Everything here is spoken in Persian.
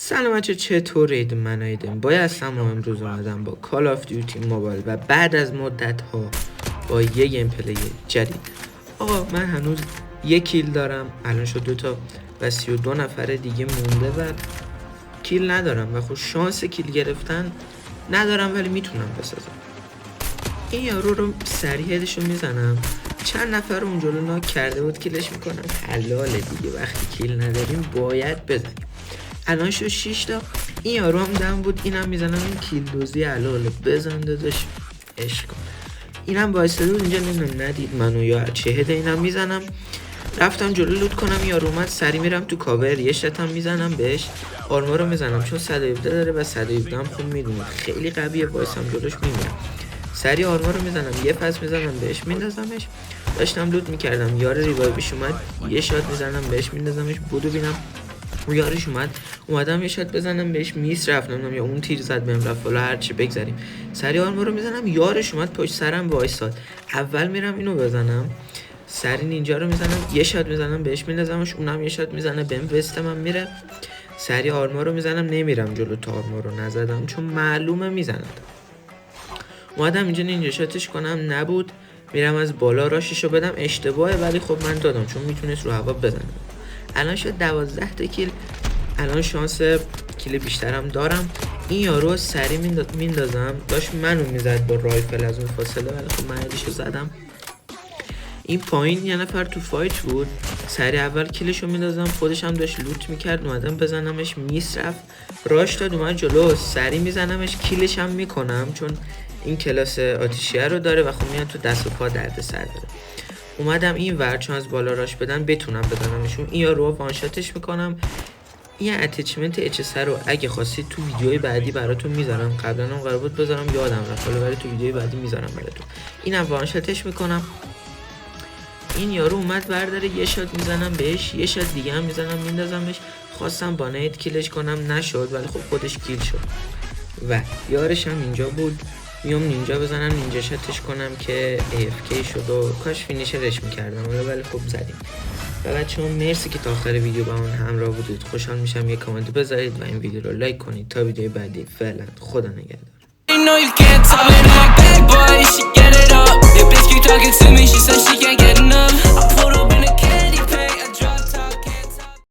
سلام بچه، چطورید؟ من ایدم هستم و امروز اومدم با کال آف دیوتی موبایل و بعد از مدت ها با یه گیم پلی جدید. آقا من هنوز یک کیل دارم، الان شد 2 تا و 32 نفر دیگه مونده و کیل ندارم و خب شانس کیل گرفتن ندارم، ولی میتونم بسازم. این یارو رو سریع هدشو میزنم، چند نفر رو اونجا رو ناک کرده بود کیلش میکنم. حلاله دیگه، وقتی کیل نداریم باید بزنیم. الان شو 6 تا. این یارو هم دم بود، اینم میزنم. این کیل دوزی حلاله، بزن داداش عشق کن. اینم وایساده بود اینجا، نمیدونم ندید منو یا چه هده. اینم میزنم، رفتم جلو لوت کنم. یارو اومد، سری میرم تو کاور، یه شتم میزنم بهش، آرما رو میزنم چون 117 داره و 117 هم خوب میدونه خیلی قویه. وایسم جلوش میمیرم، سری آرما رو میزنم، یه پس میزنم بهش میندازمش. داشتم لوت میکردم، یار ریوایوش اومد، یه شات میزنم بهش میندازمش. بودو بینم اون یارش اومدم یه شات بزنم بهش، میس رفتم یا اون تیر زد بهم رفت بالا، هرچی بگذاریم. سری آرما رو میزنم، یارش اومد پشت سرم وایساد. اول میرم اینو بزنم، سری نینجا رو میزنم، یه شات میزنم بهش میندازمش، اونم یه شات میزنه بهم، وست من میره. سری آرما رو میزنم، نمیرم جلو تا آرما رو نزدم چون معلومه میزند. اومدم اینجا نینجا شاتش کنم، نبود. میرم از بالا راششو بدم، اشتباهه ولی خب من دادم چون میتونست رو هوا بزنه. الان شد 12 تا کیل، الان شانس کیل بیشترم دارم. این یارو سری میندازم، داشت منو میزد با رایفل از اون فاصله، ولی خب من هدیشو زدم. این پایین یه نفر تو فایت بود، سری اول کیلشو میندازم، خودش هم داشت لوت میکرد. اومدم بزنمش، میس رفت، راش داد اومد جلو، سری میزنمش، کیلش هم میکنم چون این کلاس آتیشیه رو داره و خب میاد تو دست و پا درد سر داره. اومدم این ور چون از بالا راش بدن بتونم بزنمشون. این یارو وانشاتش میکنم. این اتچمنت اچ رو اگه خواستید تو ویدیوهای بعدی براتون میذارم، قبلا هم قرار بود بذارم یادم رفت، ولی تو ویدیوهای بعدی میذارم براتون. اینم وانشاتش میکنم. این یارو اومد برداره، یه شات میزنم بهش، یه شات دیگه هم میزنم میندازمش. خواستم با نیت کیلش کنم، نشد، ولی خب خودش کیل شد و یارش هم اینجا بود. میام نینجا بزنم، نینجا شاتش کنم که AFK شد و کاش فینیشرش میکردم، ولی خب زدیم. و بچه‌ها مرسی که تا آخر ویدیو با من همراه بودید. خوشحال میشم یه کامنت بذارید و این ویدیو رو لایک کنید. تا ویدیو بعدی، فعلا خدا نگهدار.